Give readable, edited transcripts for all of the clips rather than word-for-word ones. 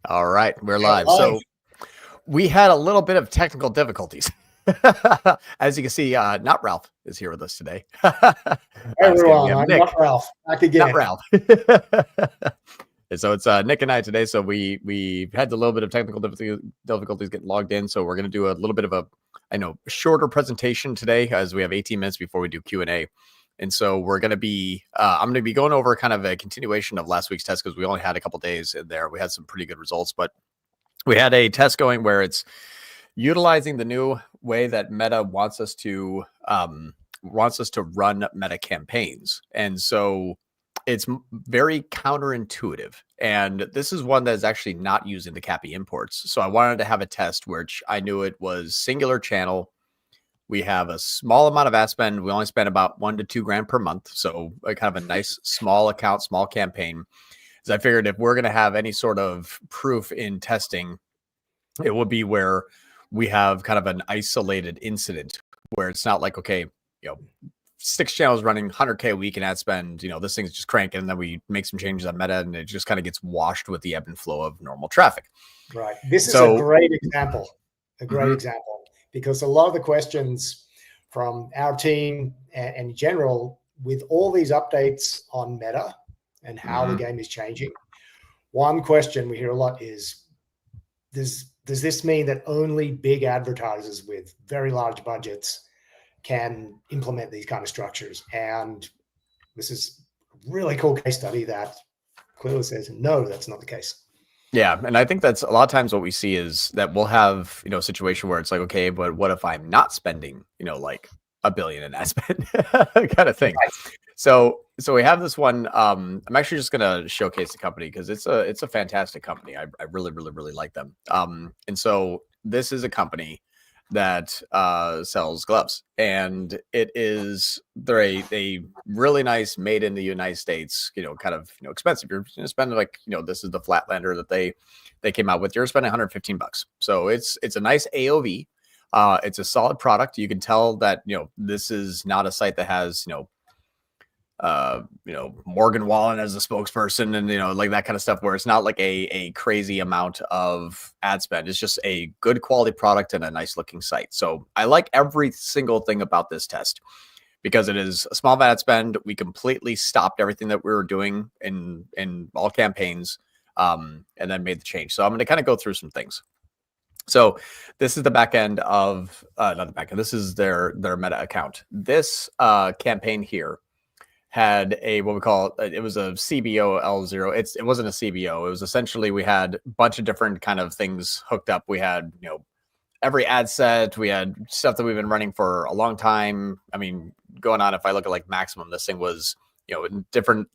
All right, we're live. So we had a little bit of technical difficulties. As you can see, not Ralph is here with us today. Hey everyone, I'm not Ralph. Back again. Not Ralph. And so it's Nick and I today. So we had a little bit of technical difficulties getting logged in. So we're going to do a little bit of a shorter presentation today, as we have 18 minutes before we do Q&A. And so we're going to be, I'm going to be going over kind of a continuation of last week's test, because we only had a couple days in there. We had some pretty good results, but we had a test going where it's utilizing the new way that Meta wants us to run Meta campaigns. And so it's very counterintuitive. And this is one that is actually not using the CAPI imports. So I wanted to have a test which I knew it was singular channel. We have a small amount of ad spend. We only spend about $1 to $2 grand per month. So kind of a nice small account, small campaign. So I figured if we're going to have any sort of proof in testing, it would be where we have kind of an isolated incident where it's not like, okay, 6 channels running 100K a week in ad spend, this thing's just cranking, and then we make some changes on Meta and it just kind of gets washed with the ebb and flow of normal traffic. Right. This is a great example, example, because a lot of the questions from our team and in general, with all these updates on Meta and how the game is changing, one question we hear a lot is, does this mean that only big advertisers with very large budgets can implement these kind of structures? And this is a really cool case study that clearly says, no, that's not the case. Yeah. And I think that's a lot of times what we see is that we'll have, a situation where it's like, okay, but what if I'm not spending, like $1 billion in ad spend kind of thing. Right. So we have this one. I'm actually just going to showcase the company because it's a fantastic company. I really, really, really like them. And so this is a company that sells gloves, and they're a really nice, made in the United States, kind of, expensive. You're spending like, this is the Flatlander that they came out with. You're spending $115. So it's a nice AOV. It's a solid product. You can tell that, this is not a site that has, Morgan Wallen as a spokesperson and, like that kind of stuff, where it's not like a crazy amount of ad spend. It's just a good quality product and a nice looking site. So I like every single thing about this test because it is a small ad spend. We completely stopped everything that we were doing in all campaigns, and then made the change. So I'm going to kind of go through some things. So this is the back end of, not the back end. This is their Meta account. This campaign here had what we call, it was a CBO L0. It wasn't a CBO. It was essentially, we had a bunch of different kind of things hooked up. We had, every ad set. We had stuff that we've been running for a long time. I mean, going on, if I look at like maximum, this thing was, different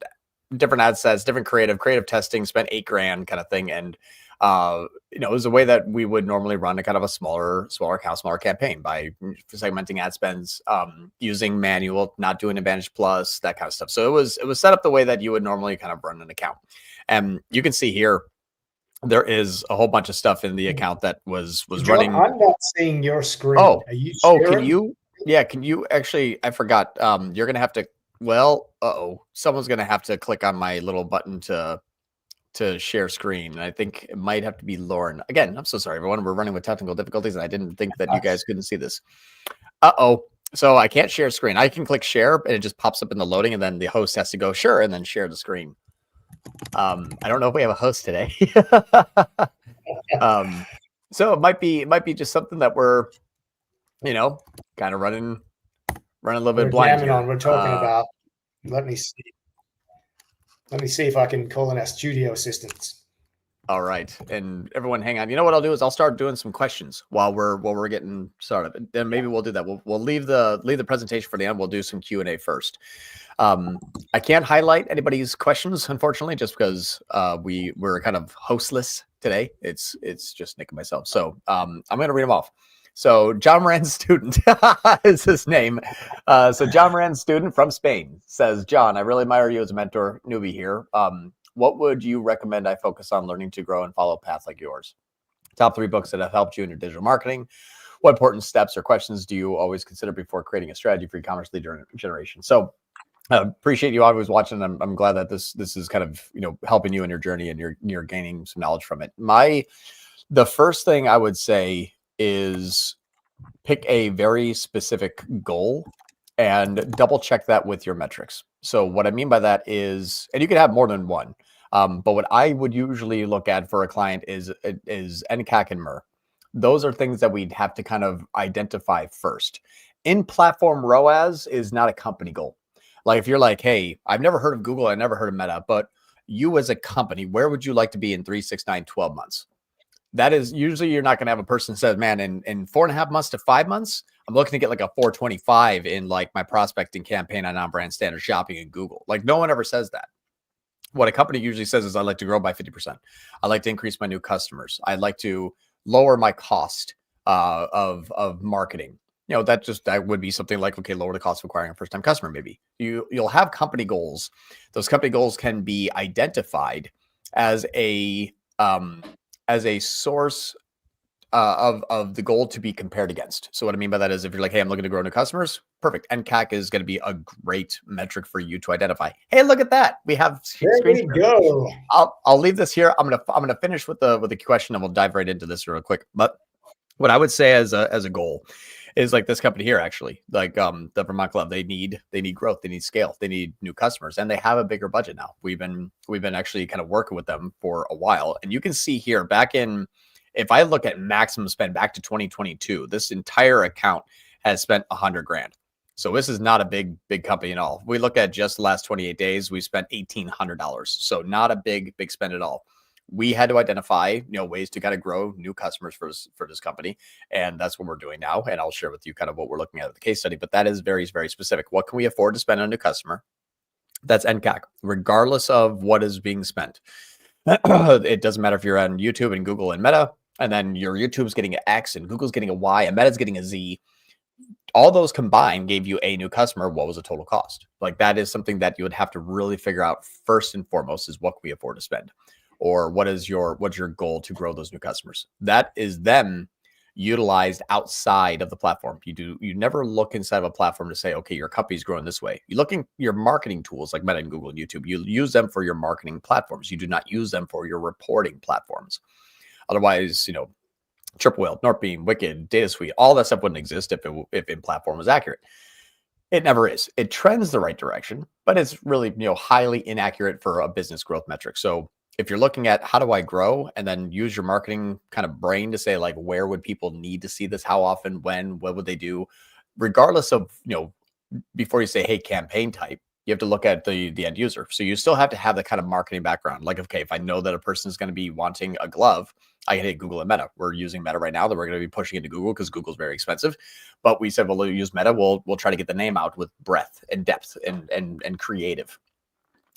ad sets, different creative testing, spent $8 grand kind of thing. And, it was a way that we would normally run a kind of a smaller account, smaller campaign by segmenting ad spends, using manual, not doing Advantage Plus, that kind of stuff. So it was set up the way that you would normally kind of run an account. And you can see here, there is a whole bunch of stuff in the account that was John, running. I'm not seeing your screen. Oh, are you can you? Yeah, can you actually? I forgot. You're gonna have to. Well, someone's gonna have to click on my little button to share screen. And I think it might have to be Lauren. Again, I'm so sorry, everyone. We're running with technical difficulties, and I didn't think that you guys couldn't see this. So I can't share screen. I can click share, and it just pops up in the loading, and then the host has to go sure, and then share the screen. I don't know if we have a host today. So it might be just something that we're, kind of running a little bit blind here. We're talking about. Let me see if I can call in our studio assistants. All right, and everyone, hang on. You know what I'll do is I'll start doing some questions while we're getting started. Then maybe we'll do that. We'll leave the presentation for the end. We'll do some Q&A first. I can't highlight anybody's questions, unfortunately, just because we're kind of hostless today. It's just Nick and myself. So I'm going to read them off. So John Moran student is his name. So John Moran student from Spain says, John, I really admire you as a mentor, newbie here. What would you recommend I focus on learning to grow and follow a path like yours? Top 3 books that have helped you in your digital marketing. What important steps or questions do you always consider before creating a strategy for e-commerce lead generation? So Appreciate you always watching. I'm glad that this is kind of, helping you in your journey, and you're gaining some knowledge from it. The first thing I would say is pick a very specific goal and double check that with your metrics. So what I mean by that is, and you can have more than one, but what I would usually look at for a client is ENCAC and MER. Those are things that we'd have to kind of identify first. In platform ROAS is not a company goal. Like if you're like, hey, I've never heard of Google, I never heard of Meta, but you as a company, where would you like to be in 3, 6, 9, 12 months? That is usually, you're not going to have a person that says, man, in 4.5 months to 5 months, I'm looking to get like a 425 in like my prospecting campaign on on-brand standard shopping in Google. Like no one ever says that. What a company usually says is, I'd like to grow by 50%. I'd like to increase my new customers. I'd like to lower my cost of marketing. That would be something like, okay, lower the cost of acquiring a first-time customer. Maybe you'll have company goals. Those company goals can be identified as a source of the goal to be compared against. So what I mean by that is, if you're like, hey, I'm looking to grow new customers, perfect. NCAC is going to be a great metric for you to identify. Hey, look at that. We have there we go. I'll leave this here. I'm gonna finish with the question, and we'll dive right into this real quick. But what I would say as a goal is like this company here, actually, like the Vermont Club, they need growth, they need scale, they need new customers, and they have a bigger budget now. We've been actually kind of working with them for a while, and you can see here back in, if I look at maximum spend back to 2022, this entire account has spent $100,000. So this is not a big company at all. We look at just the last 28 days, we spent $1,800. So not a big spend at all. We had to identify, ways to kind of grow new customers for this company. And that's what we're doing now. And I'll share with you kind of what we're looking at the case study, but that is very, very specific. What can we afford to spend on a new customer? That's NCAC, regardless of what is being spent. It doesn't matter if you're on YouTube and Google and Meta, and then your YouTube's getting an X and Google's getting a Y and Meta's getting a Z. All those combined gave you a new customer. What was the total cost? Like that is something that you would have to really figure out first and foremost, is what can we afford to spend? Or what's your goal to grow those new customers? That is then utilized outside of the platform. You never look inside of a platform to say, okay, your company's growing this way. You look in your marketing tools like Meta and Google and YouTube. You use them for your marketing platforms. You do not use them for your reporting platforms. Otherwise, Triple Whale, Northbeam, Wicked, Data Suite, all that stuff wouldn't exist if in platform was accurate. It never is. It trends the right direction, but it's really, highly inaccurate for a business growth metric. So if you're looking at how do I grow, and then use your marketing kind of brain to say, like, where would people need to see this? How often, when, what would they do? Regardless of, before you say, hey, campaign type, you have to look at the end user. So you still have to have the kind of marketing background. Like, okay, if I know that a person is going to be wanting a glove, I can hit Google and Meta. We're using Meta right now, that we're going to be pushing into Google because Google's very expensive. But we said, well, we'll use Meta. We'll try to get the name out with breadth and depth and creative.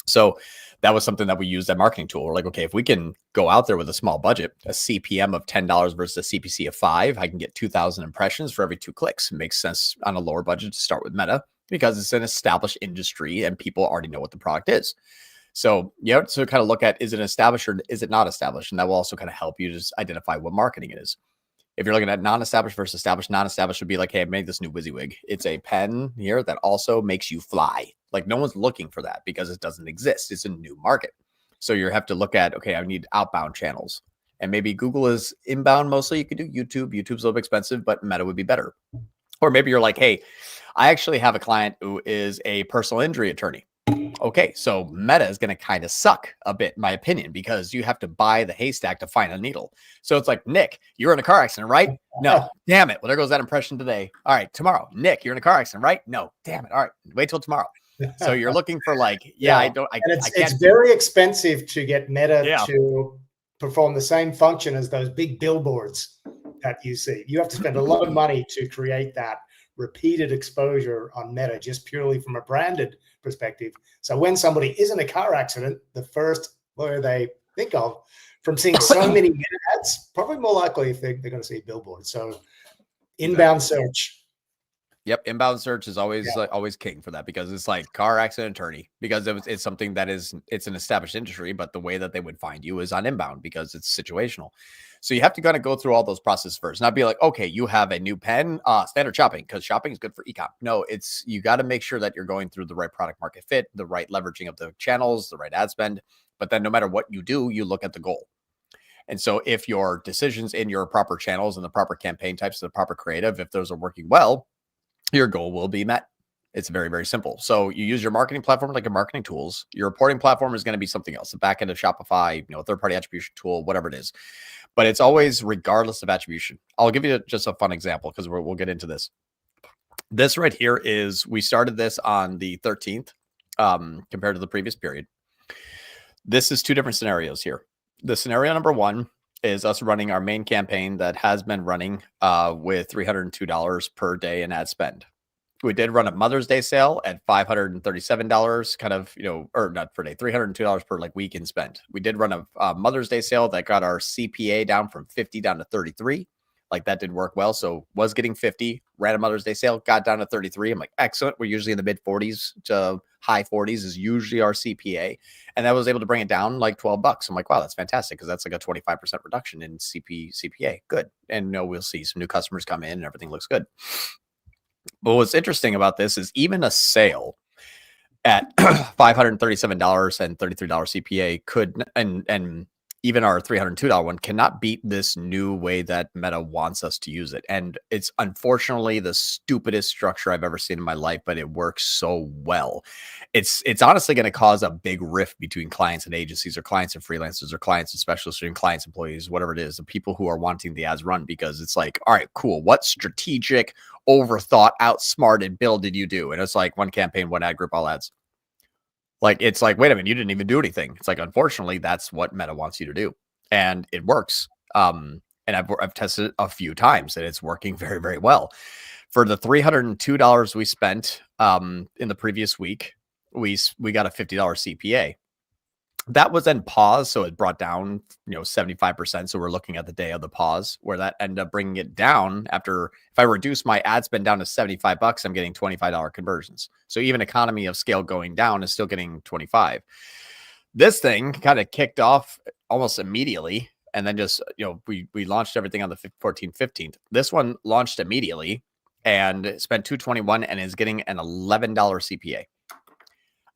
So that was something that we used, that marketing tool. We're like, okay, if we can go out there with a small budget, a CPM of $10 versus a CPC of $5, I can get 2,000 impressions for every 2 clicks. It makes sense on a lower budget to start with Meta because it's an established industry and people already know what the product is. So you have to kind of look at, is it established or is it not established? And that will also kind of help you just identify what marketing it is. If you're looking at non-established versus established, non-established would be like, hey, I made this new WYSIWYG. It's a pen here that also makes you fly. Like no one's looking for that because it doesn't exist. It's a new market. So you have to look at, okay, I need outbound channels. And maybe Google is inbound mostly. You could do YouTube. YouTube's a little bit expensive, but Meta would be better. Or maybe you're like, hey, I actually have a client who is a personal injury attorney. Okay, so Meta is going to kind of suck a bit, in my opinion, because you have to buy the haystack to find a needle. So it's like, Nick, you're in a car accident, right? No. Damn it. Well, there goes that impression today. All right, tomorrow. Nick, you're in a car accident, right? No. Damn it. All right, wait till tomorrow. So you're looking for like, it's very expensive to get Meta to perform the same function as those big billboards that you see. You have to spend a lot of money to create that repeated exposure on Meta, just purely from a branded perspective. So when somebody is in a car accident, the first lawyer they think of from seeing so many Meta ads, probably more likely if they're going to see billboards. So inbound search. Yep, inbound search is always always king for that, because it's like car accident attorney, because it's something that it's an established industry, but the way that they would find you is on inbound because it's situational. So you have to kind of go through all those processes first, not be like, okay, you have a new pen, standard shopping, because shopping is good for ecom. No, it's you got to make sure that you're going through the right product market fit, the right leveraging of the channels, the right ad spend. But then no matter what you do, you look at the goal. And so if your decisions in your proper channels and the proper campaign types, the proper creative, if those are working well, your goal will be met. It's very, very simple. So you use your marketing platform like your marketing tools. Your reporting platform is going to be something else, the back end of Shopify, third-party attribution tool, whatever it is. But it's always regardless of attribution. I'll give you just a fun example because we'll get into this. This right here is, we started this on the 13th compared to the previous period. This is two different scenarios here. The scenario number one is us running our main campaign that has been running with $302 per day in ad spend. We did run a Mother's Day sale at $537, kind of, or not per day, $302 per week in spend. We did run a Mother's Day sale that got our CPA down from 50 down to 33. That did work well. So was getting 50, ran a Mother's Day sale, got down to 33. I'm like, excellent. We're usually in the mid 40s to high 40s is usually our CPA. And that was able to bring it down like $12. I'm like, wow, that's fantastic, because that's like a 25% reduction in CPA. Good. And we'll see some new customers come in and everything looks good. But what's interesting about this is even a sale at $537 and $33 CPA could, and even our $302 one cannot beat this new way that Meta wants us to use it. And it's unfortunately the stupidest structure I've ever seen in my life, but it works so well. It's honestly going to cause a big rift between clients and agencies, or clients and freelancers, or clients and specialists, or clients, employees, whatever it is, the people who are wanting the ads run, because it's like, all right, cool. What strategic, overthought, outsmarted build did you do? And it's like one campaign, one ad group, all ads. It's like, wait a minute, you didn't even do anything. It's like, unfortunately, that's what Meta wants you to do. And it works. And I've tested it a few times and it's working very, very well. For the $302 we spent in the previous week, we got a $50 CPA. That was then paused, so it brought down 75%. So we're looking at the day of the pause, where that ended up bringing it down. After, if I reduce my ad spend down to $75, I'm getting $25 conversions. So even economy of scale going down is still getting 25. This thing kind of kicked off almost immediately, and then just we launched everything on the 15th. This one launched immediately and spent $221 and is getting an $11 CPA.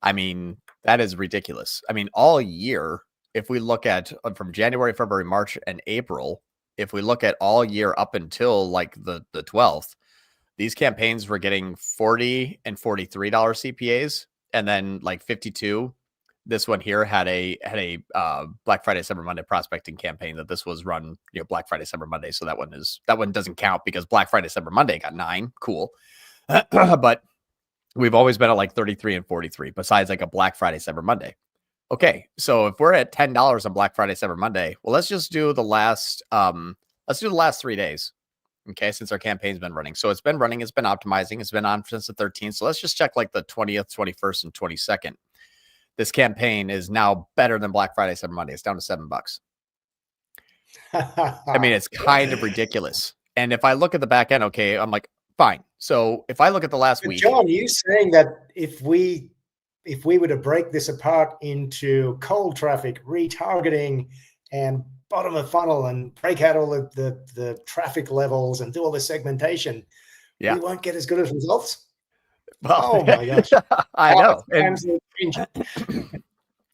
I mean, that is ridiculous. I mean, all year, if we look at from January, February, March, and April, if we look at all year up until the 12th, these campaigns were getting $40 and $43 CPAs, and then 52. This one here had a Black Friday, Cyber Monday prospecting campaign that this was run Black Friday, Cyber Monday. So that one doesn't count because Black Friday, Cyber Monday got 9. Cool, but we've always been at 33 and 43, besides a Black Friday, Cyber Monday. Okay, so if we're at $10 on Black Friday, Cyber Monday, well, let's just do the last 3 days. Okay, since our campaign's been running. So it's been running, it's been optimizing, it's been on since the 13th. So let's just check the 20th, 21st, and 22nd. This campaign is now better than Black Friday, Cyber Monday. It's down to $7. I mean, it's kind of ridiculous. And if I look at the back end, okay, I'm like, fine. So if I look at the last week, John, you saying that if we were to break this apart into cold traffic, retargeting, and bottom of funnel, and break out all the traffic levels and do all the segmentation, we won't get as good as results? Well, oh my gosh. I know.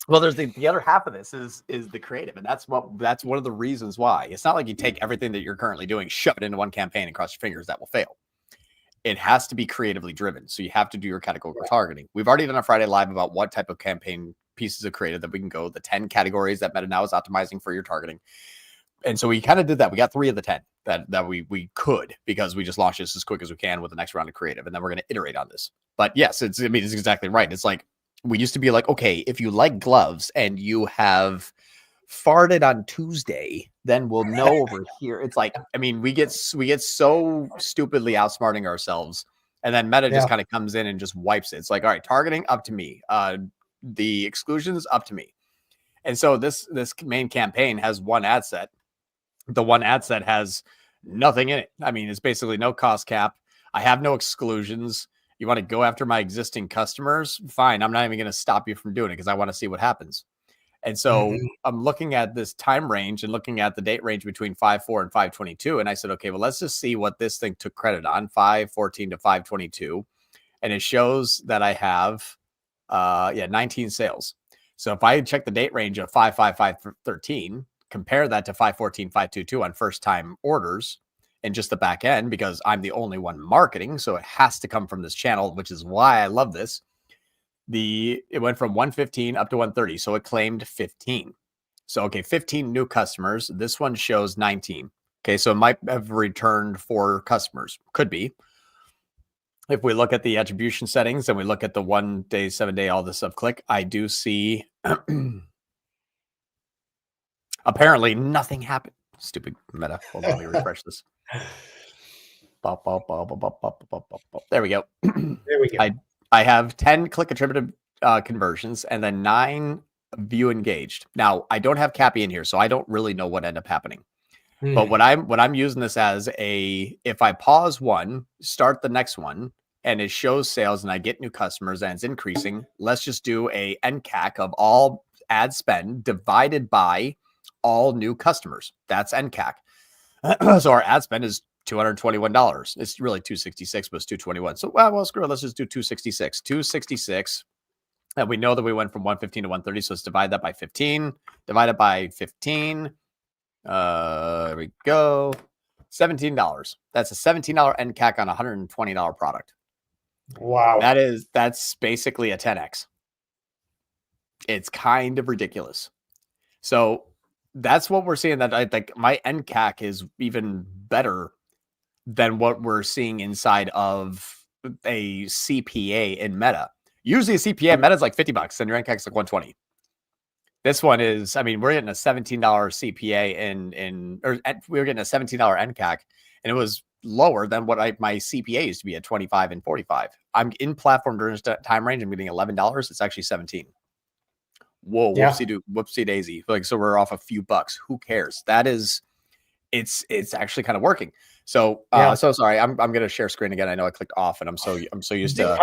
Well, there's the other half of this is the creative. And that's one of the reasons why. It's not like you take everything that you're currently doing, shove it into one campaign and cross your fingers. That will fail. It has to be creatively driven. So you have to do your categorical targeting. We've already done a Friday Live about what type of campaign pieces of creative that we can go, the 10 categories that Meta now is optimizing for your targeting. And so we kind of did that. We got 3 of the 10 that we could, because we just launched this as quick as we can with the next round of creative. And then we're going to iterate on this. But yes, it's exactly right. It's like, we used to be like, okay, if you like gloves and you have farted on Tuesday, then we'll know over here. It's like, I mean, we get so stupidly outsmarting ourselves, and then Meta just kind of comes in and just wipes it. It's like, all right, targeting up to me, the exclusions up to me. And so this main campaign has one ad set. The one ad set has nothing in it. I mean, it's basically no cost cap. I have no exclusions. You want to go after my existing customers? Fine. I'm not even going to stop you from doing it because I want to see what happens. And so I'm looking at this time range and looking at the date range between 5/4 and 5/22. And I said, okay, well, let's just see what this thing took credit on, 5/14 to 5/22. And it shows that I have 19 sales. So if I check the date range of 5/5/5/13, compare that to 5/14 5/22 on first time orders and just the back end, because I'm the only one marketing, so it has to come from this channel, which is why I love this. It went from 115 up to 130, so it claimed 15. So okay, 15 new customers. This one shows 19. Okay, so it might have returned 4 customers. Could be. If we look at the attribution settings and we look at the 1 day, 7 day, all this stuff, click, I do see apparently nothing happened. Stupid Meta. Hold on, let me refresh this. There we go. There we go. I have 10 click attributed conversions and then 9 view engaged. Now I don't have Cappy in here, so I don't really know what ended up happening. But what I'm using this as if I pause one, start the next one, and it shows sales and I get new customers and it's increasing, let's just do a ENCAC of all ad spend divided by all new customers. That's ENCAC. So our ad spend is $221. It's really $266, but it's $221. So well, screw it. Let's just do $266. $266. And we know that we went from 115 to 130. So let's divide that by 15. Divide it by 15. There we go. $17. That's a $17 NCAC on a $120 product. Wow. That's basically a 10x. It's kind of ridiculous. So that's what we're seeing, that I think my NCAC is even better than what we're seeing inside of a CPA in Meta. Usually a CPA in Meta is like $50 and your NCAC is like 120. This one is, I mean, we're getting a $17 CPA we were getting a $17 NCAC, and it was lower than what my CPA used to be at 25 and 45. I'm in platform during this time range. I'm getting $11. It's actually 17. Whoa, whoopsie daisy. Like, so we're off a few bucks. Who cares? It's actually kind of working. So, so sorry, I'm going to share screen again. I know I clicked off, and I'm so used to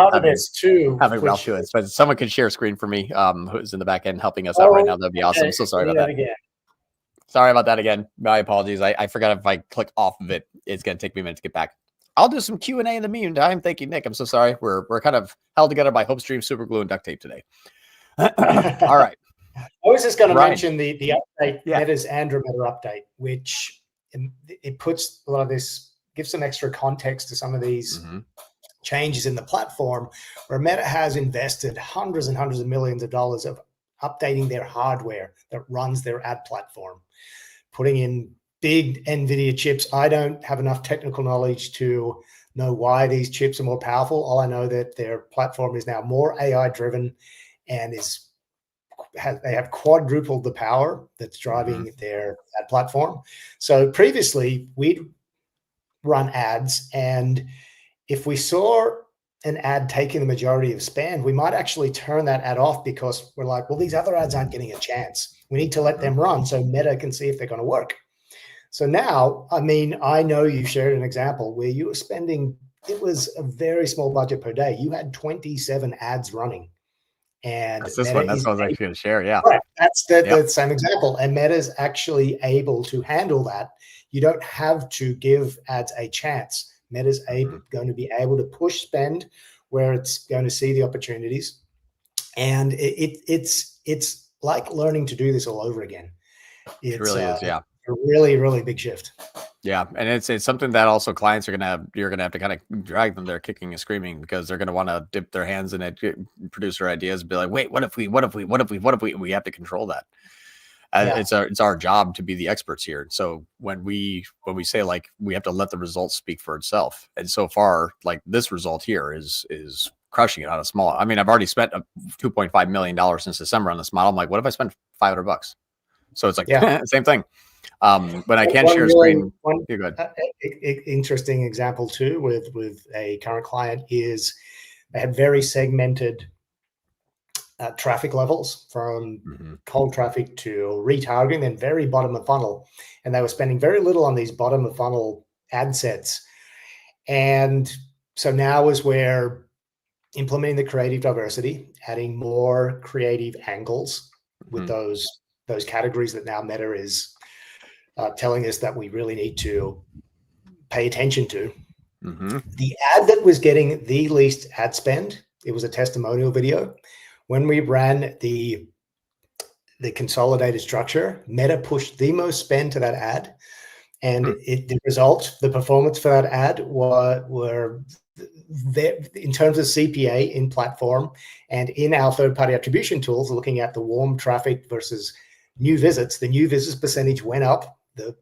having Ralph do it. But someone could share screen for me, who's in the back end helping us out right now. That'd be awesome. So sorry about that. Again. Sorry about that again. My apologies. I forgot if I click off of it, it's going to take me a minute to get back. I'll do some Q&A in the meantime. Thank you, Nick. I'm so sorry. We're kind of held together by hope stream, super glue, and duct tape today. All right. I was just going to mention the update, Meta's Andromeda update, which it puts a lot of this, gives some extra context to some of these changes in the platform, where Meta has invested hundreds and hundreds of millions of dollars of updating their hardware that runs their ad platform, putting in big NVIDIA chips. I don't have enough technical knowledge to know why these chips are more powerful. All I know that their platform is now more AI driven and they have quadrupled the power that's driving their ad platform. So previously we'd run ads, and if we saw an ad taking the majority of spend, we might actually turn that ad off because we're like, well, these other ads aren't getting a chance. We need to let them run so Meta can see if they're going to work. So now, I mean, I know you shared an example where you were spending, it was a very small budget per day. You had 27 ads running. And that's this one. That's what I was actually going to share. Yeah. Right. That's the same example. And Meta's actually able to handle that. You don't have to give ads a chance. Meta's going to be able to push spend where it's going to see the opportunities. And it's like learning to do this all over again. It really is. Yeah. A really, really big shift. Yeah. And it's something that also clients you're going to have to kind of drag them there kicking and screaming, because they're going to want to dip their hands in it, producer ideas, be like, wait, what if we, we have to control that. It's our job to be the experts here. So when we say, like, we have to let the results speak for itself. And so far, like, this result here is crushing it on a small. I mean, I've already spent $2.5 million since December on this model. I'm like, what if I spent $500? So it's like, same thing. But I can share a screen. You're good. Interesting example too with a current client is they had very segmented traffic levels, from cold traffic to retargeting, and very bottom of funnel. And they were spending very little on these bottom of funnel ad sets. And So now is where implementing the creative diversity, adding more creative angles with those categories that now Meta is telling us that we really need to pay attention to. The ad that was getting the least ad spend, it was a testimonial video. When we ran the consolidated structure, Meta pushed the most spend to that ad. And the result, the performance for that ad were in terms of CPA in platform and in our third-party attribution tools, looking at the warm traffic versus new visits, the new visits percentage went up, the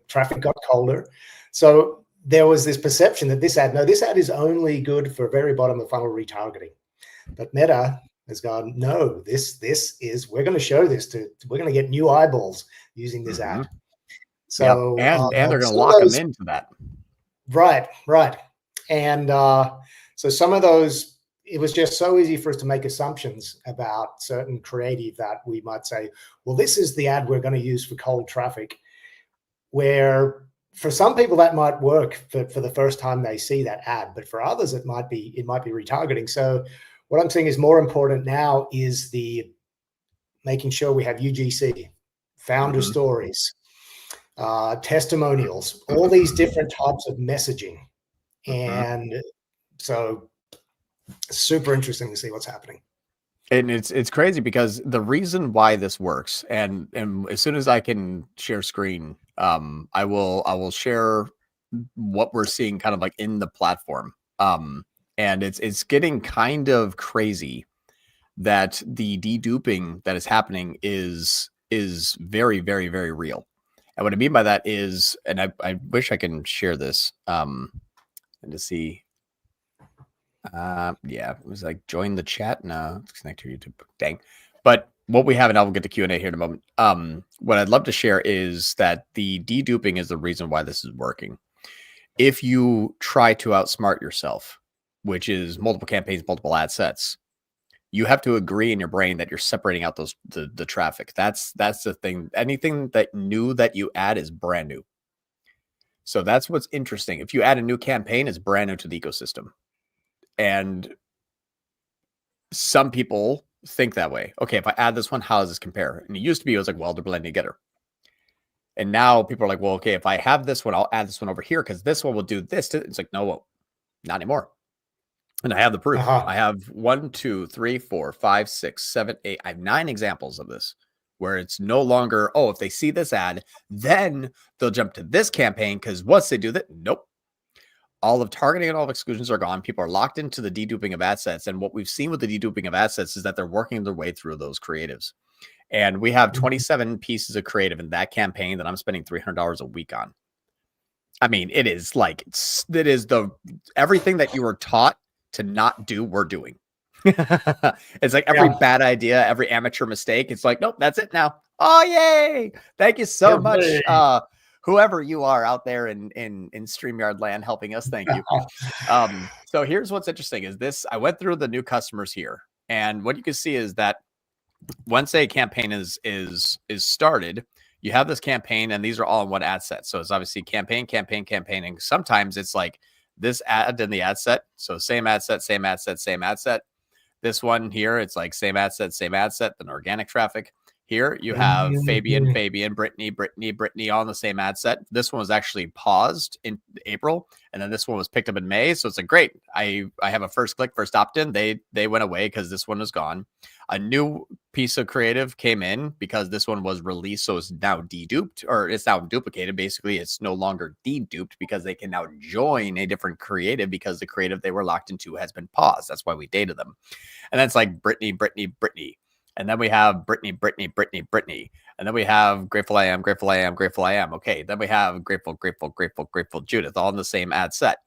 traffic got colder. So there was this perception that this ad is only good for very bottom of funnel retargeting. But Meta has gone, no, this is, we're going to show this we're going to get new eyeballs using this ad. So and they're going to lock them into that. Right. And so some of those, it was just so easy for us to make assumptions about certain creative that we might say, well, this is the ad we're going to use for cold traffic, where for some people that might work for the first time they see that ad, but for others it might be retargeting. So what I'm saying is more important now is the making sure we have UGC, founder stories, testimonials, all these different types of messaging. And so super interesting to see what's happening. And it's crazy because the reason why this works, and as soon as I can share screen, I will share what we're seeing kind of like in the platform. And it's getting kind of crazy that the deduping that is happening is very, very, very real. And what I mean by that is, and I wish I can share this, and to see, yeah, it was like join the chat. No, it's connect to YouTube. Dang. But what we have, and I'll get to Q&A here in a moment. What I'd love to share is that the deduping is the reason why this is working. If you try to outsmart yourself, which is multiple campaigns, multiple ad sets, you have to agree in your brain that you're separating out the traffic. That's the thing. Anything that new that you add is brand new. So that's what's interesting. If you add a new campaign, it's brand new to the ecosystem. And some people think that way. Okay, if I add this one, how does this compare? And it used to be, it was like, well, they're blending together. And now people are like, well, okay, if I have this one, I'll add this one over here because this one will do this. It's like, no, not anymore. And I have the proof. I have 1, 2, 3, 4, 5, 6, 7, 8. I have 9 examples of this where it's no longer, oh, if they see this ad, then they'll jump to this campaign because once they do that, nope. All of targeting and all of exclusions are gone. People are locked into the deduping of ad sets. And what we've seen with the deduping of ad sets is that they're working their way through those creatives. And we have 27 pieces of creative in that campaign that I'm spending $300 a week on. I mean, it is like, it is everything that you were taught to not do, we're doing. It's like every bad idea, every amateur mistake. It's like, nope, that's it now. Oh, yay. Thank you so much. Whoever you are out there in StreamYard land helping us. Thank you. So here's what's interesting is this. I went through the new customers here. And what you can see is that once a campaign is started, you have this campaign and these are all in one ad set. So it's obviously campaign. And sometimes it's like this ad in the ad set. So same ad set. This one here, it's like same ad set, then organic traffic. Here you have Fabian, Brittany all in the same ad set. This one was actually paused in April, and then this one was picked up in May. So it's like, great. I have a first click, first opt-in. They went away because this one was gone. A new piece of creative came in because this one was released. So it's now deduped, or it's now duplicated. Basically, it's no longer deduped because they can now join a different creative because the creative they were locked into has been paused. That's why we dated them. And that's like Brittany. And then we have Brittany. And then we have Grateful I Am. Okay. Then we have Grateful Judith, all in the same ad set.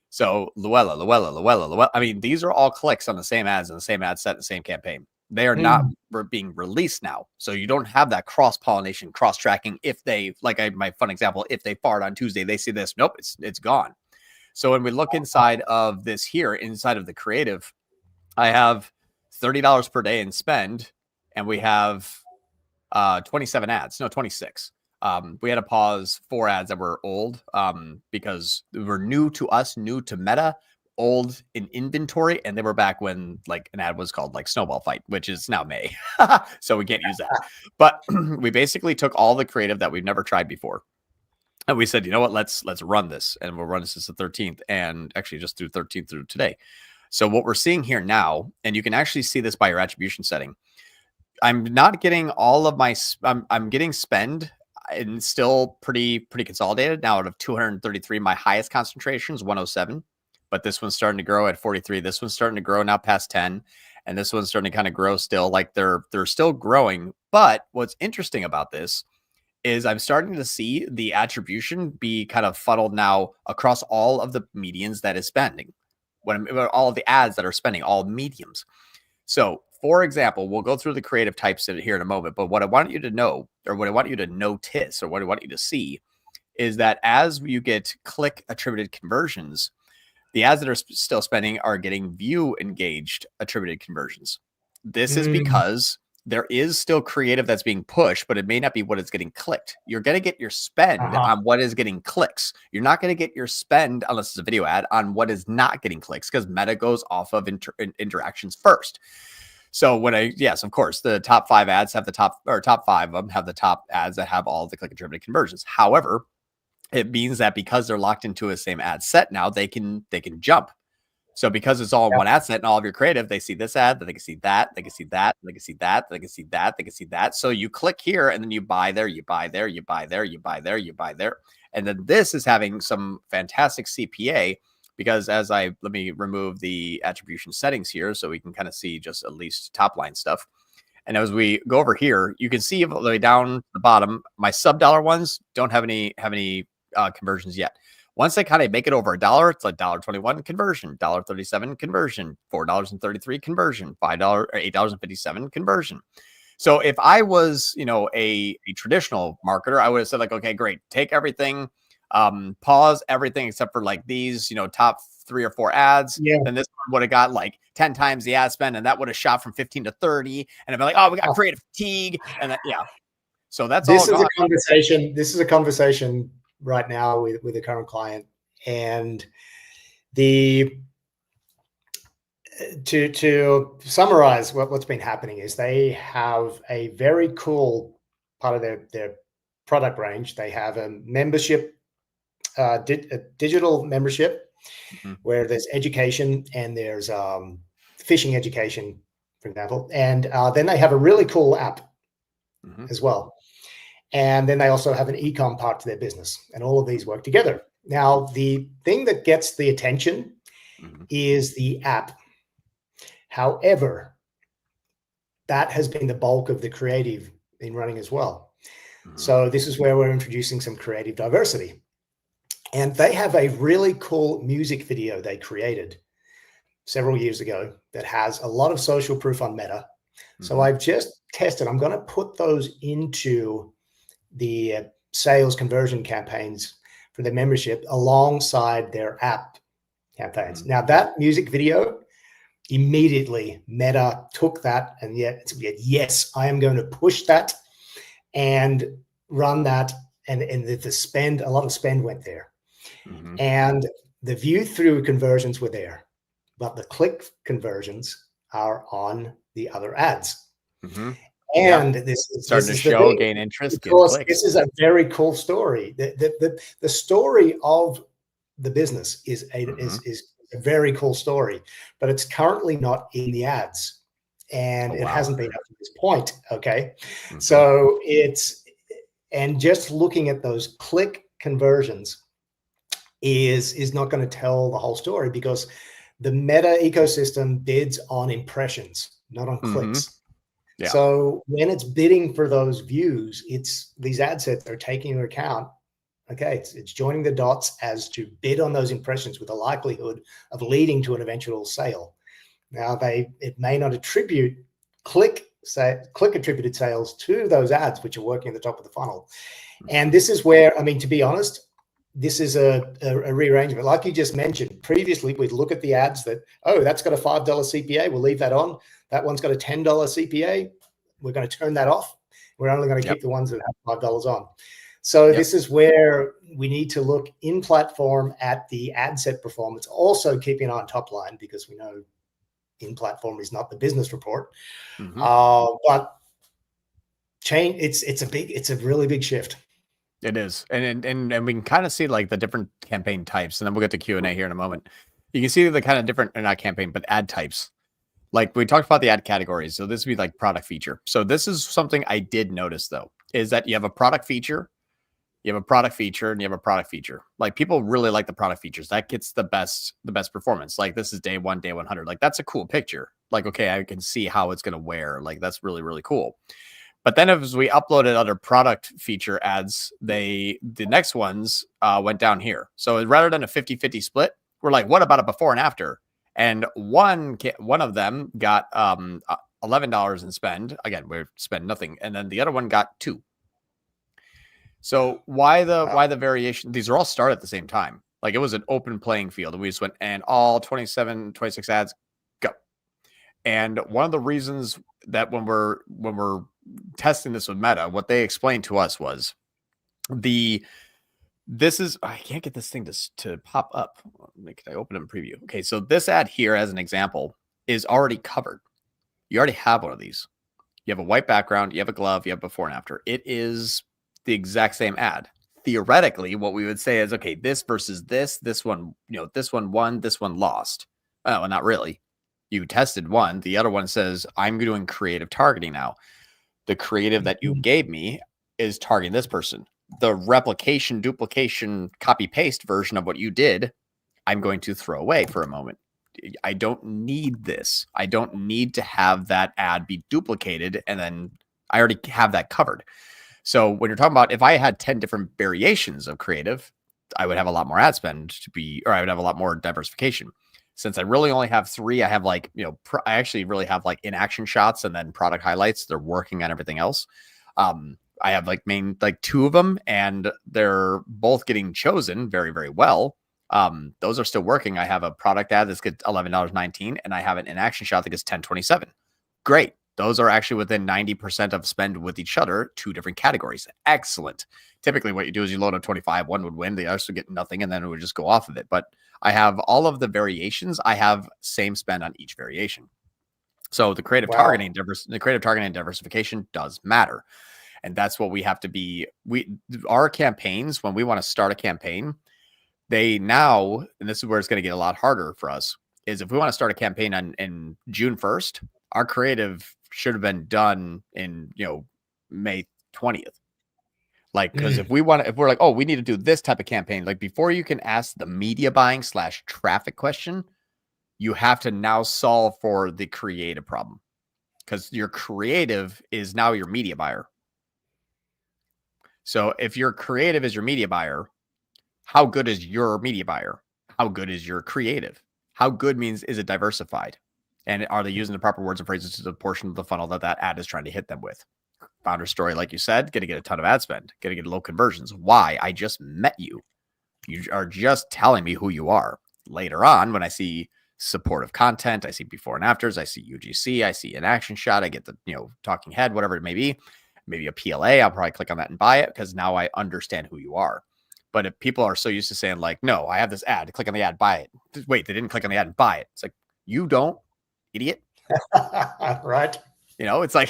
So Luella. I mean, these are all clicks on the same ads in the same ad set, the same campaign. They are not being released now. So you don't have that cross-pollination, cross-tracking. If they, my fun example, if they fart on Tuesday, they see this, nope, it's gone. So when we look inside of this here, inside of the creative, I have $30 per day in spend, and we have 26. we had to pause 4 ads that were old because they were new to us, new to Meta, old in inventory, and they were back when like an ad was called like Snowball Fight, which is now May. So we can't use that. But we basically took all the creative that we've never tried before. And we said, you know what, let's run this. And we'll run this since the 13th, and actually just through 13th through today. So what we're seeing here now, and you can actually see this by your attribution setting. I'm not getting all of my, I'm getting spend and still pretty consolidated. Now out of 233, my highest concentration is 107. But this one's starting to grow at 43. This one's starting to grow now past 10. And this one's starting to kind of grow still. Like they're still growing. But what's interesting about this is I'm starting to see the attribution be kind of funneled now across all of the medians that is spending. All of the ads that are spending, all mediums. So for example, we'll go through the creative types here in a moment. But what I want you to know, or what I want you to notice, or what I want you to see is that as you get click attributed conversions, the ads that are still spending are getting view engaged attributed conversions. This is because there is still creative that's being pushed, but it may not be what is getting clicked. You're going to get your spend on what is getting clicks. You're not going to get your spend, unless it's a video ad, on what is not getting clicks, because Meta goes off of interactions first. So yes, of course, the top 5 ads have the top 5 of them have the top ads that have all the click attributed conversions. However, it means that because they're locked into a same ad set now, they can jump. So because it's all in one ad set and all of your creative, they see this ad, then they can see that, they can see that, they can see that, they can see that, they can see that. So you click here and then you buy there, you buy there, you buy there, you buy there, you buy there. And then this is having some fantastic CPA, because let me remove the attribution settings here so we can kind of see just at least top line stuff. And as we go over here, you can see all the way down the bottom, my sub-dollar ones don't have any conversions yet. Once they kind of make it over $1, it's like $1.21 conversion, $1.37 conversion, $4.33 conversion, $5 or $8.57 conversion. So if I was, a traditional marketer, I would have said like, okay, great, take everything, pause everything except for like these, top 3 or 4 ads. Yeah. Then this one would have got like 10 times the ad spend, and that would have shot from 15 to 30. And I'd be like, oh, we got creative fatigue, and that, yeah. So that's this all is a conversation. This is a conversation right now with a current client, and to summarize what's been happening is they have a very cool part of their product range. They have a membership, a digital membership, where there's education and there's fishing education, for example, and then they have a really cool app as well. And then they also have an Ecom part to their business, and all of these work together. Now, the thing that gets the attention is the app. However, that has been the bulk of the creative in running as well. So this is where we're introducing some creative diversity. And they have a really cool music video they created several years ago that has a lot of social proof on Meta. So I've just tested. I'm going to put those into the sales conversion campaigns for their membership alongside their app campaigns. Now that music video, immediately Meta took that and yes, I am going to push that and run that. And the spend, a lot of spend went there. And the view through conversions were there, but the click conversions are on the other ads. And this is starting to show gain interest. Because this is a very cool story. The story of the business is a very cool story, but it's currently not in the ads, and it hasn't been up to this point. Okay, so and just looking at those click conversions is not going to tell the whole story, because the Meta ecosystem bids on impressions, not on clicks. Yeah. So when it's bidding for those views, these ad sets are taking into account, okay, it's joining the dots as to bid on those impressions with a likelihood of leading to an eventual sale. Now it may not attribute click attributed sales to those ads, which are working at the top of the funnel. And this is where, I mean, to be honest, this is a rearrangement. Like you just mentioned, previously we'd look at the ads that, oh, that's got a $5 CPA, we'll leave that on. That one's got a $10 CPA, we're going to turn that off. We're only going to keep the ones that have $5 on. So this is where we need to look in platform at the ad set performance, also keeping an eye on top line, because we know in platform is not the business report. But change, it's a really big shift. It is. And we can kind of see like the different campaign types, and then we'll get to Q&A here in a moment. You can see the kind of different, or not campaign, but ad types. Like we talked about the ad categories. So this would be like product feature. So this is something I did notice though, is that you have a product feature, you have a product feature, and you have a product feature. Like people really like the product features. That gets the best performance. Like this is day 100. Like that's a cool picture. Like, okay, I can see how it's going to wear. Like that's really, really cool. But then as we uploaded other product feature ads, the next ones went down here. So rather than a 50-50 split, we're like, what about a before and after? And one of them got $11 in spend. Again, we spend nothing. And then the other one got $2. So why the variation? These are all started at the same time. Like it was an open playing field. And we just went and all 26 ads go. And one of the reasons that when we're testing this with Meta, what they explained to us was I can't get this thing to pop up. Can I open it in preview? Okay, so this ad here, as an example, is already covered. You already have one of these. You have a white background, you have a glove, you have before and after. It is the exact same ad. Theoretically, what we would say is, okay, this versus this one, this one won, this one lost. Well, not really. You tested one. The other one says, I'm doing creative targeting now. The creative that you gave me is targeting this person. The replication, duplication, copy paste version of what you did, I'm going to throw away for a moment. I don't need this. I don't need to have that ad be duplicated. And then I already have that covered. So when you're talking about, if I had 10 different variations of creative, I would have a lot more ad spend I would have a lot more diversification. Since I really only have 3, I have like, I actually really have like in-action shots and then product highlights. They're working on everything else. I have like 2 of them, and they're both getting chosen very, very well. Those are still working. I have a product ad that's gets $11.19, and I have an in-action shot that gets $10.27. Great. Those are actually within 90% of spend with each other, 2 different categories. Excellent. Typically what you do is you load a 25, one would win, the others would get nothing, and then it would just go off of it. But I have all of the variations. I have same spend on each variation. So the creative targeting and diversification does matter. And that's what we have to be. Our campaigns, when we want to start a campaign, and this is where it's going to get a lot harder for us, is if we want to start a campaign in June 1st, our creative should have been done in, May 20th. Like, because if we're like, oh, we need to do this type of campaign, like before you can ask the media buying / traffic question, you have to now solve for the creative problem, because your creative is now your media buyer. So if your creative is your media buyer, how good is your media buyer? How good is your creative? How good means, is it diversified? And are they using the proper words and phrases to the portion of the funnel that ad is trying to hit them with? Founder story, like you said, going to get a ton of ad spend, going to get low conversions. Why? I just met you. You are just telling me who you are. Later on, when I see supportive content, I see before and afters, I see UGC, I see an action shot, I get the, talking head, whatever it may be, maybe a PLA, I'll probably click on that and buy it, because now I understand who you are. But if people are so used to saying like, no, I have this ad, click on the ad, buy it. Wait, they didn't click on the ad and buy it. It's like, you don't, idiot. Right. It's like,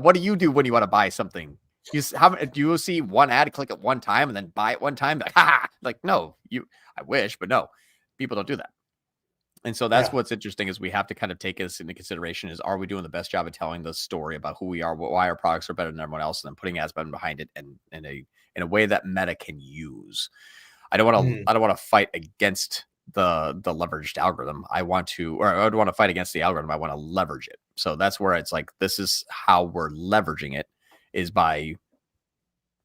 what do you do when you want to buy something? Do you see one ad, click it one time, and then buy it one time? Like, no, I wish, but no, people don't do that. And so that's what's interesting, is we have to kind of take this into consideration, is, are we doing the best job of telling the story about who we are, why our products are better than everyone else, and then putting ad spend behind it and in a way that Meta can use. I don't want to fight against the leveraged algorithm. I would want to fight against the algorithm. I want to leverage it. So that's where it's like, this is how we're leveraging it, is by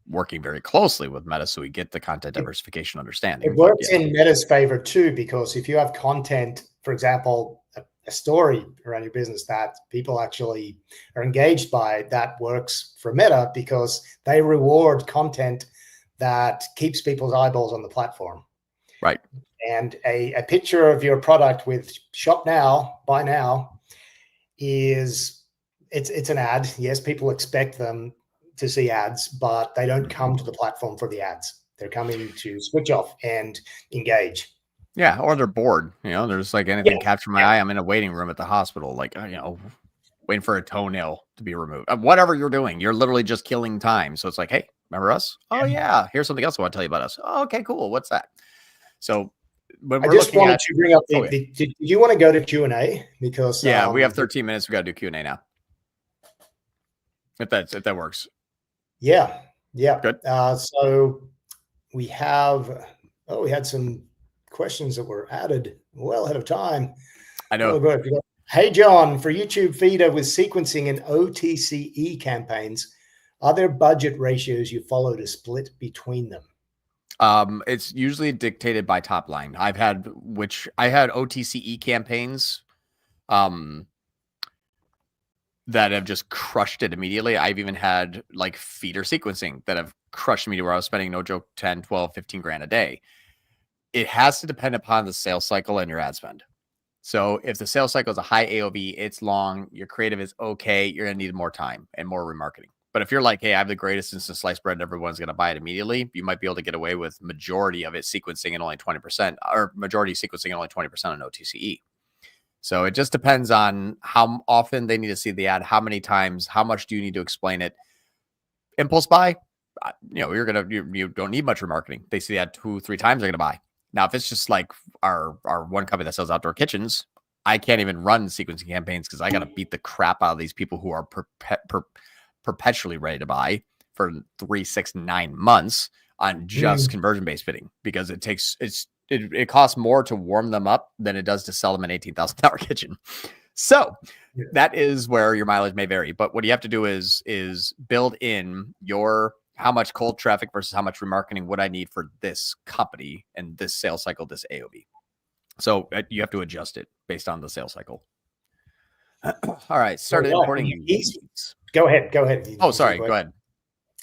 working very closely with Meta, so we get the content diversification understanding. It works in Meta's favor too, because if you have content, for example, a story around your business that people actually are engaged by, that works for Meta, because they reward content that keeps people's eyeballs on the platform. Right. And a picture of your product with shop now, buy now, it's an ad. Yes, people expect them to see ads, but they don't come to the platform for the ads. They're coming to switch off and engage. Yeah, or they're bored. You know, there's like anything capture my eye. I'm in a waiting room at the hospital, like, you know, waiting for a toenail to be removed. Whatever you're doing, you're literally just killing time. So it's like, hey, remember us? Oh yeah, here's something else I want to tell you about us. Oh, okay, cool. What's that? So when we're just wanted to bring up did you want to go to Q&A? Because we have 13 minutes. We got to do Q&A now. If that works. Yeah. Good. So we had some questions that were added well ahead of time. I know. Oh, good. Hey, John, for YouTube feeder with sequencing and OTCE campaigns, are there budget ratios you follow to split between them? It's usually dictated by top line. I had OTCE campaigns that have just crushed it immediately. I've even had like feeder sequencing that have crushed me to where I was spending, no joke, 10, 12, 15 grand a day. It has to depend upon the sales cycle and your ad spend. So if the sales cycle is a high AOV, it's long, your creative is okay, you're going to need more time and more remarketing. But if you're like, hey, I have the greatest instant sliced bread and everyone's going to buy it immediately, you might be able to get away with majority of it sequencing and only 20%, or majority sequencing and only 20% on OTCE. So it just depends on how often they need to see the ad, how many times, how much do you need to explain it. Impulse buy, you know, you don't need much remarketing. They see the ad 2-3 times, they're going to buy. Now, if it's just like our one company that sells outdoor kitchens, I can't even run sequencing campaigns because I got to beat the crap out of these people who are perpetually ready to buy for 3, 6, 9 months on just conversion-based bidding, because it costs more to warm them up than it does to sell them an $18,000 kitchen. So that is where your mileage may vary. But what you have to do is build in your how much cold traffic versus how much remarketing would I need for this company and this sales cycle, this AOV. So you have to adjust it based on the sales cycle. All right, started importing leads. Go ahead. Oh, sorry. Go ahead.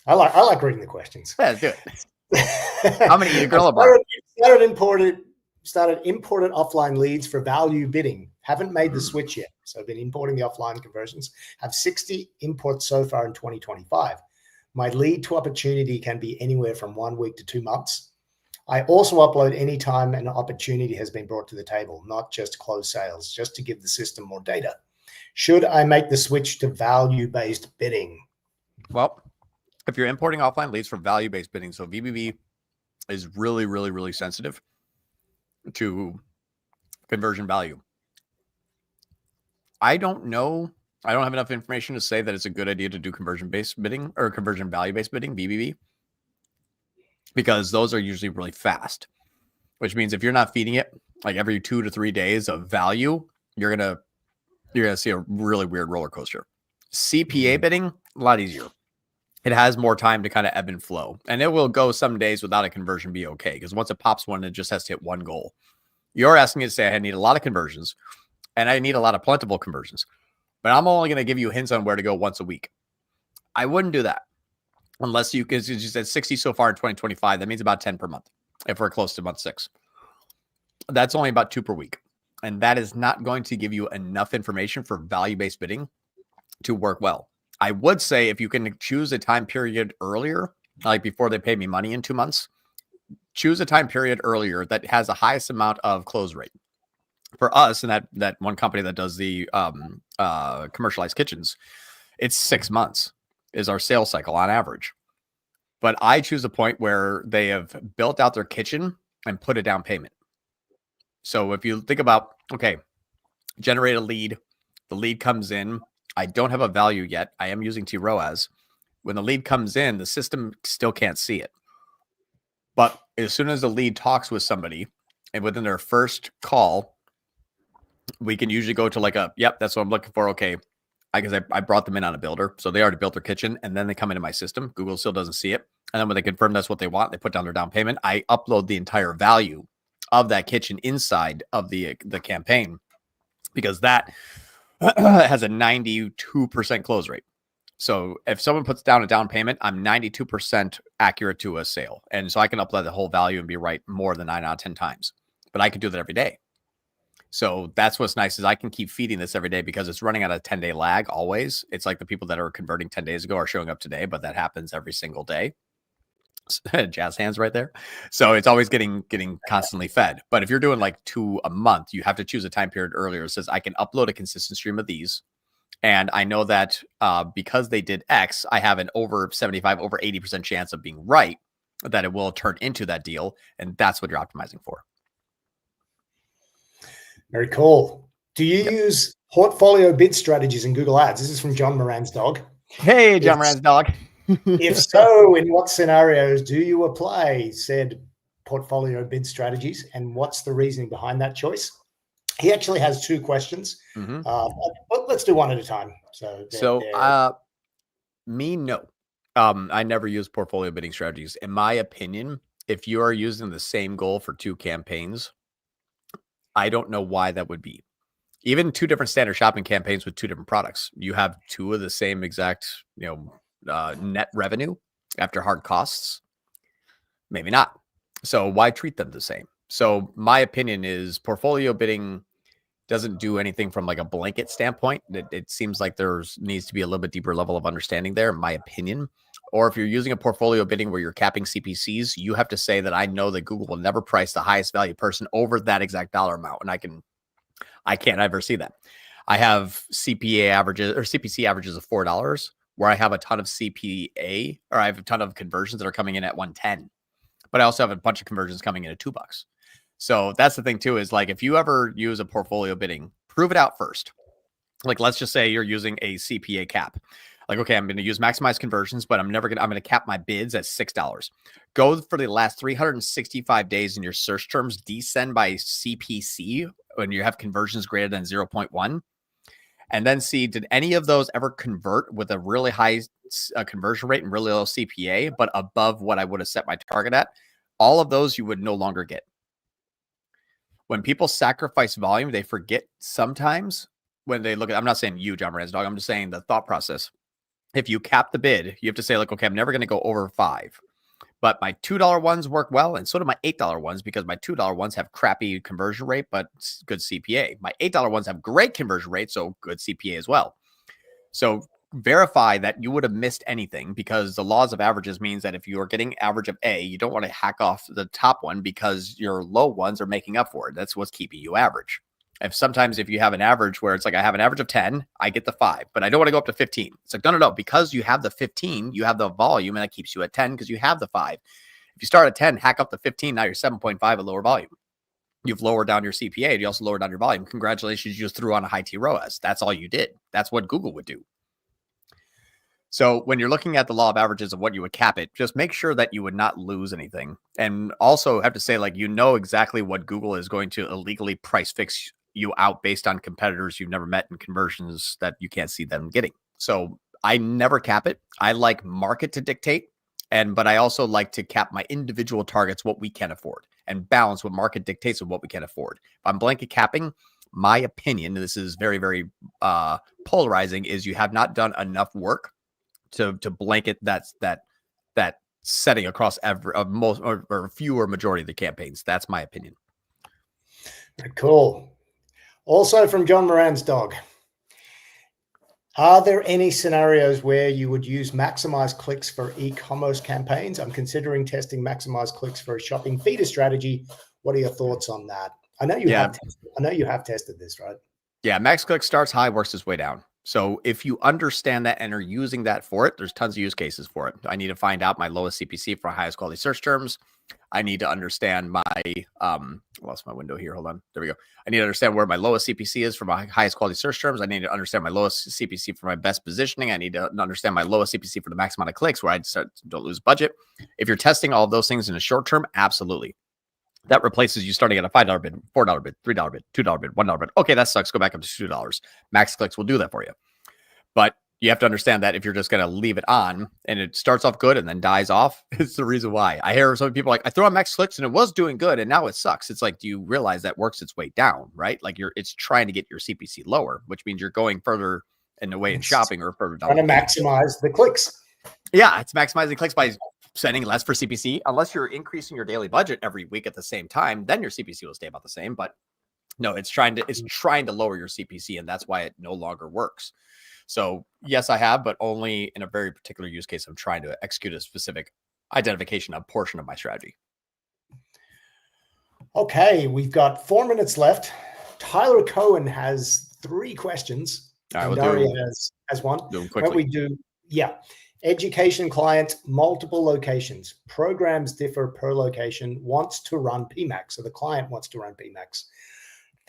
I like reading the questions. Yeah, do it. How many granola bars? Started imported offline leads for value bidding. Haven't made the switch yet. So I've been importing the offline conversions. Have 60 imports so far in 2025. My lead to opportunity can be anywhere from 1 week to 2 months. I also upload anytime an opportunity has been brought to the table, not just closed sales, just to give the system more data. Should I make the switch to value-based bidding? Well, if you're importing offline leads for value-based bidding, so VBB is really, really, really sensitive to conversion value. I don't know. I don't have enough information to say that it's a good idea to do conversion-based bidding or conversion value-based bidding, VBB, because those are usually really fast, which means if you're not feeding it like every 2 to 3 days of value, you're gonna see a really weird roller coaster. CPA bidding, a lot easier. It has more time to kind of ebb and flow, and it will go some days without a conversion be okay, because once it pops one, it just has to hit one goal. You're asking me to say I need a lot of conversions and I need a lot of plentiful conversions, but I'm only going to give you hints on where to go once a week. I wouldn't do that unless because you said 60 so far in 2025. That means about 10 per month. If we're close to month 6, that's only about 2 per week. And that is not going to give you enough information for value-based bidding to work well. I would say if you can choose a time period earlier, like before they pay me money in 2 months, choose a time period earlier that has the highest amount of close rate. For us, and that one company that does the commercialized kitchens, it's 6 months is our sales cycle on average. But I choose a point where they have built out their kitchen and put a down payment. So if you think about, okay, generate a lead, the lead comes in, I don't have a value yet. I am using TROAS. When the lead comes in, the system still can't see it. But as soon as the lead talks with somebody and within their first call, we can usually go to like yep, that's what I'm looking for. Okay. I brought them in on a builder. So they already built their kitchen and then they come into my system. Google still doesn't see it. And then when they confirm that's what they want, they put down their down payment. I upload the entire value of that kitchen inside of the campaign, because that has a 92% close rate. So if someone puts down a down payment, I'm 92% accurate to a sale. And so I can upload the whole value and be right more than 9 out of 10 times. But I could do that every day. So that's what's nice is I can keep feeding this every day because it's running on a 10-day lag always. It's like the people that are converting 10 days ago are showing up today, but that happens every single day. Jazz hands right there. So it's always getting constantly fed. But if you're doing like 2 a month, you have to choose a time period earlier. It says I can upload a consistent stream of these. And I know that because they did X, I have an over 75, over 80% chance of being right, that it will turn into that deal. And that's what you're optimizing for. Very cool. Do you use portfolio bid strategies in Google Ads? This is from John Moran's dog. Hey, John Moran's dog. If so, in what scenarios do you apply said portfolio bid strategies, and what's the reasoning behind that choice? He actually has 2 questions, but let's do one at a time. No. I never use portfolio bidding strategies. In my opinion, if you are using the same goal for 2 campaigns, I don't know why that would be. Even 2 different standard shopping campaigns with 2 different products, you have 2 of the same exact, net revenue after hard costs. Maybe not. So why treat them the same? So my opinion is portfolio bidding doesn't do anything from like a blanket standpoint. It seems like needs to be a little bit deeper level of understanding there, in my opinion. Or if you're using a portfolio bidding where you're capping CPCs, you have to say that I know that Google will never price the highest value person over that exact dollar amount. And I can't ever see that. I have CPA averages or CPC averages of $4 where I have a ton of CPA, or I have a ton of conversions that are coming in at 110, but I also have a bunch of conversions coming in at $2. So that's the thing too, is like, if you ever use a portfolio bidding, prove it out first. Like, let's just say you're using a CPA cap. Like, okay, I'm going to use maximize conversions, but I'm going to cap my bids at $6. Go for the last 365 days in your search terms, descend by CPC when you have conversions greater than 0.1. And then see, did any of those ever convert with a really high conversion rate and really low CPA, but above what I would have set my target at? All of those you would no longer get. When people sacrifice volume, they forget sometimes when they look at, I'm not saying you, John Moran's dog, I'm just saying the thought process. If you cap the bid, you have to say like, okay, I'm never going to go over 5. But my $2 ones work well, and so do my $8 ones, because my $2 ones have crappy conversion rate, but good CPA. My $8 ones have great conversion rate, so good CPA as well. So verify that you would have missed anything, because the laws of averages means that if you are getting average of A, you don't want to hack off the top one because your low ones are making up for it. That's what's keeping you average. Sometimes if you have an average where it's like, I have an average of 10, I get the 5, but I don't want to go up to 15. It's like, no. Because you have the 15, you have the volume, and that keeps you at 10 because you have the 5. If you start at 10, hack up to 15, now you're 7.5 at lower volume. You've lowered down your CPA, and you also lowered down your volume. Congratulations, you just threw on a high TROAS. That's all you did. That's what Google would do. So when you're looking at the law of averages of what you would cap it, just make sure that you would not lose anything. And also have to say, like, exactly what Google is going to illegally price fix you out based on competitors you've never met and conversions that you can't see them getting. So I never cap it. I like market to dictate, but I also like to cap my individual targets, what we can afford, and balance what market dictates with what we can afford. If I'm blanket capping, my opinion, and this is very, very polarizing, is you have not done enough work to blanket that setting across most or fewer majority of the campaigns. That's my opinion. Cool. Also from John Moran's dog, are there any scenarios where you would use maximize clicks for e-commerce campaigns? I'm considering testing maximize clicks for a shopping feeder strategy. What are your thoughts on that? I know you have tested this, right? Yeah, max click starts high, works its way down. So if you understand that and are using that for it, there's tons of use cases for it. I need to find out my lowest CPC for highest quality search terms. I need to understand my, lost my window here. Hold on. There we go. I need to understand where my lowest CPC is for my highest quality search terms. I need to understand my lowest CPC for my best positioning. I need to understand my lowest CPC for the max amount of clicks where I don't lose budget. If you're testing all of those things in a short term, absolutely. That replaces you starting at a $5 bid, $4 bid, $3 bid, $2 bid, $1 bid. Okay, that sucks. Go back up to $2. Max clicks will do that for you. But you have to understand that if you're just going to leave it on and it starts off good and then dies off, it's the reason why. I hear some people like, I threw on max clicks and it was doing good and now it sucks. It's like, do you realize that works its way down, right? Like it's trying to get your CPC lower, which means you're going further in the way in shopping or further down. Trying to maximize the clicks. Yeah, it's maximizing clicks by spending less for CPC. Unless you're increasing your daily budget every week at the same time, then your CPC will stay about the same. But No, it's trying to lower your CPC, and that's why it no longer works. So yes, I have, but only in a very particular use case. I'm trying to execute a specific identification, a portion of my strategy. Okay, we've got 4 minutes left. Tyler Cohen has 3 questions. All right, and we'll Daria has one. do them quickly. What we do, yeah. Education client, multiple locations. Programs differ per location, wants to run PMax. So the client wants to run PMax.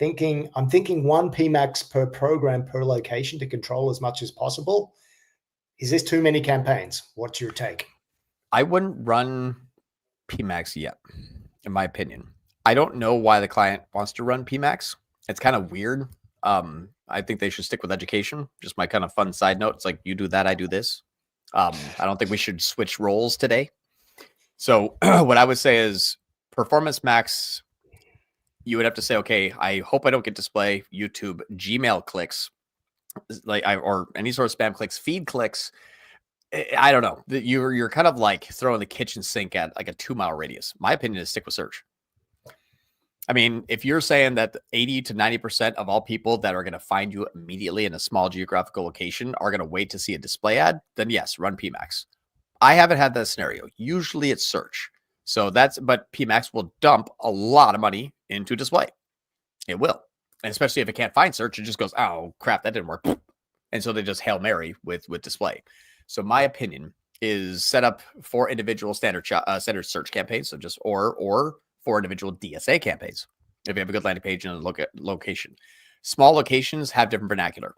I'm thinking 1 PMax per program per location to control as much as possible. Is this too many campaigns? What's your take? I wouldn't run PMax yet, in my opinion. I don't know why the client wants to run PMax. It's kind of weird. I think they should stick with education. Just my kind of fun side note. It's like, you do that, I do this. I don't think we should switch roles today. So what I would say is performance max, you would have to say, okay, I hope I don't get display, YouTube, Gmail clicks, or any sort of spam clicks, feed clicks. I don't know. You're kind of like throwing the kitchen sink at like a 2-mile radius. My opinion is stick with search. I mean, if you're saying that 80 to 90% of all people that are going to find you immediately in a small geographical location are going to wait to see a display ad, then yes, run PMax. I haven't had that scenario. Usually it's search. But PMax will dump a lot of money into display. It will. And especially if it can't find search, it just goes, oh crap, that didn't work. And so they just Hail Mary with display. So my opinion is set up 4 individual standard search campaigns. So just, or 4 individual DSA campaigns. If you have a good landing page and a location, small locations have different vernacular.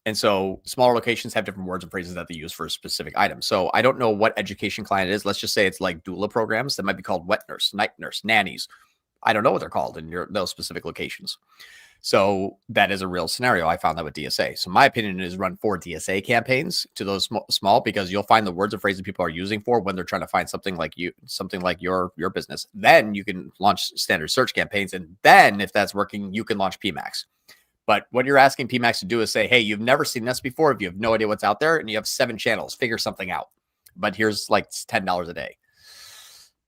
And so smaller locations have different words and phrases that they use for a specific item. So I don't know what education client it is. Let's just say it's like doula programs that might be called wet nurse, night nurse, nannies. I don't know what they're called in those specific locations. So that is a real scenario. I found that with DSA. So my opinion is run 4 DSA campaigns to those small, because you'll find the words and phrases people are using for when they're trying to find something like your business. Then you can launch standard search campaigns. And then if that's working, you can launch PMax. But what you're asking PMax to do is say, hey, you've never seen this before. If you have no idea what's out there and you have 7 channels, figure something out. But here's like $10 a day.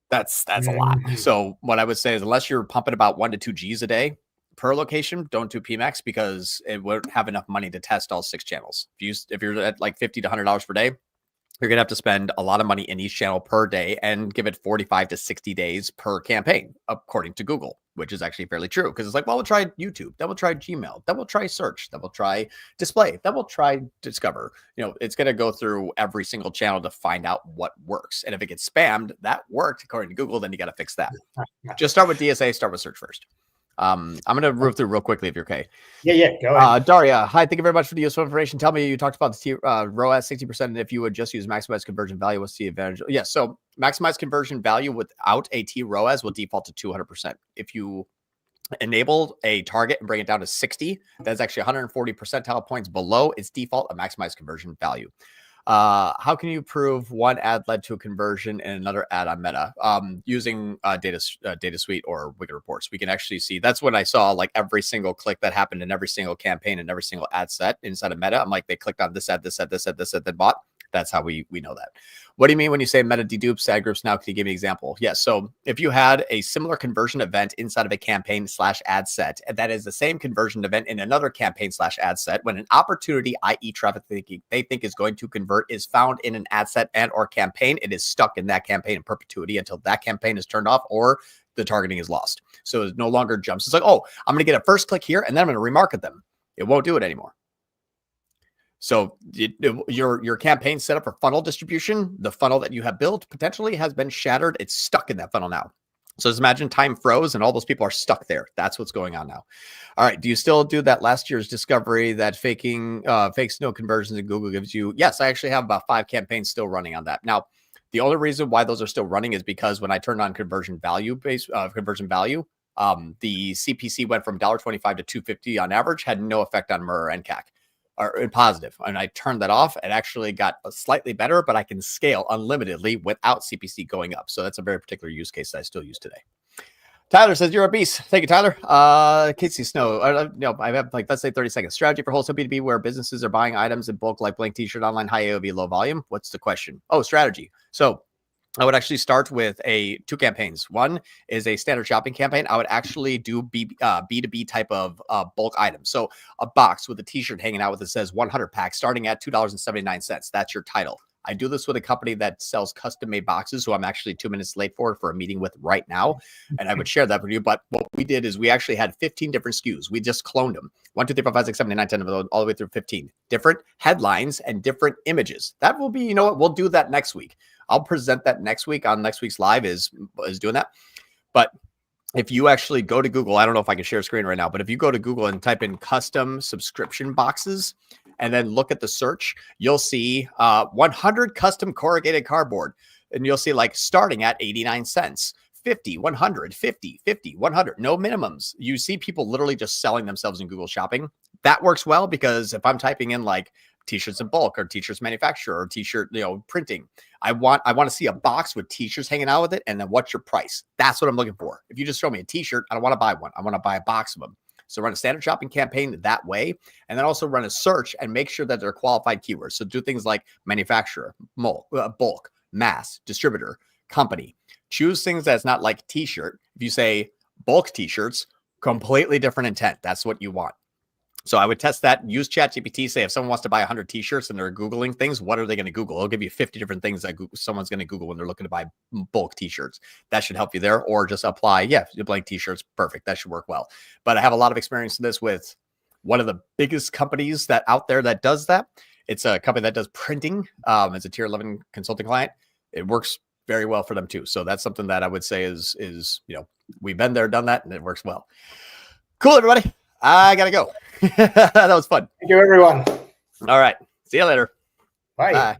That's a lot. So what I would say is, unless you're pumping about 1 to 2 G's a day per location, don't do PMax, because it won't have enough money to test all 6 channels. If you're at like $50 to $100 per day, you're going to have to spend a lot of money in each channel per day and give it 45 to 60 days per campaign, according to Google, which is actually fairly true. Because it's like, well, we'll try YouTube, then we'll try Gmail, then we'll try search, then we'll try display, then we'll try discover. It's going to go through every single channel to find out what works. And if it gets spammed, that worked according to Google, then you got to fix that. Just start with DSA, start with search first. I'm going to move through real quickly if you're okay. Yeah, go ahead. Daria, hi, thank you very much for the useful information. Tell me, you talked about the ROAS 60%, and if you would just use maximized conversion value, what's the advantage? Yes, so maximized conversion value without a ROAS will default to 200%. If you enable a target and bring it down to 60, that's actually 140 percentile points below its default of maximized conversion value. How can you prove one ad led to a conversion and another ad on Meta? Using data suite or Wicked reports, we can actually see. That's when I saw like every single click that happened in every single campaign and every single ad set inside of Meta. I'm like, they clicked on this ad, then bought. That's how we know that. What do you mean when you say meta dedupes ad groups now? Can you give me an example? Yes. So if you had a similar conversion event inside of a campaign / ad set, and that is the same conversion event in another campaign / ad set, when an opportunity, i.e. traffic they think is going to convert, is found in an ad set and or campaign, it is stuck in that campaign in perpetuity until that campaign is turned off or the targeting is lost. So it no longer jumps. It's like, oh, I'm going to get a first click here and then I'm going to remarket them. It won't do it anymore. So your campaign set up for funnel distribution, the funnel that you have built potentially has been shattered. It's stuck in that funnel now. So just imagine time froze and all those people are stuck there. That's what's going on now. All right. Do you still do that last year's discovery that fakes no conversions in Google gives you? Yes, I actually have about 5 campaigns still running on that. Now, the only reason why those are still running is because when I turned on conversion value, the CPC went from $1.25 to $2.50 on average, had no effect on MER or ENCAC. Or positive, and I turned that off. It actually got slightly better, but I can scale unlimitedly without CPC going up. So that's a very particular use case that I still use today. Tyler says, you're a beast. Thank you, Tyler. Casey Snow, I have like, let's say 30 seconds. Strategy for wholesale B2B where businesses are buying items in bulk like blank t-shirt, online, high AOV, low volume. What's the question? Oh, strategy. So I would actually start with two campaigns. One is a standard shopping campaign. I would actually do B2B type of bulk items. So a box with a t-shirt hanging out with it says 100 packs starting at $2.79. That's your title. I do this with a company that sells custom-made boxes, who I'm actually 2 minutes late for a meeting with right now, and I would share that with you. But what we did is we actually had 15 different SKUs. We just cloned them. 1, 2, 3, 4, 5, 6, 7, 8, 9, 10, all the way through 15. Different headlines and different images. That will be, you know what, we'll do that next week. I'll present that next week on next week's live is doing that. But if you actually go to Google, I don't know if I can share a screen right now, but if you go to Google and type in custom subscription boxes and then look at the search, you'll see 100 custom corrugated cardboard. And you'll see like starting at 89 cents, 50, 100, 50, 50, 100, no minimums. You see people literally just selling themselves in Google Shopping. That works well because if I'm typing in like t-shirts in bulk or t-shirts manufacturer or t-shirt, printing, I want to see a box with t-shirts hanging out with it. And then what's your price? That's what I'm looking for. If you just show me a t-shirt, I don't want to buy one. I want to buy a box of them. So run a standard shopping campaign that way, and then also run a search and make sure that they're qualified keywords. So do things like manufacturer, bulk, mass, distributor, company. Choose things that's not like t-shirt. If you say bulk t-shirts, completely different intent. That's what you want. So I would test that, use ChatGPT, say if someone wants to buy 100 t-shirts and they're Googling things, what are they going to Google? It'll give you 50 different things that someone's going to Google when they're looking to buy bulk t-shirts. That should help you there, or just apply. Yeah, blank t-shirts. Perfect. That should work well. But I have a lot of experience in this with one of the biggest companies that out there that does that. It's a company that does printing. It's a tier 11 consulting client. It works very well for them too. So that's something that I would say is, we've been there, done that, and it works well. Cool, everybody. I got to go. That was fun. Thank you, everyone. All right. See you later. Bye. Bye.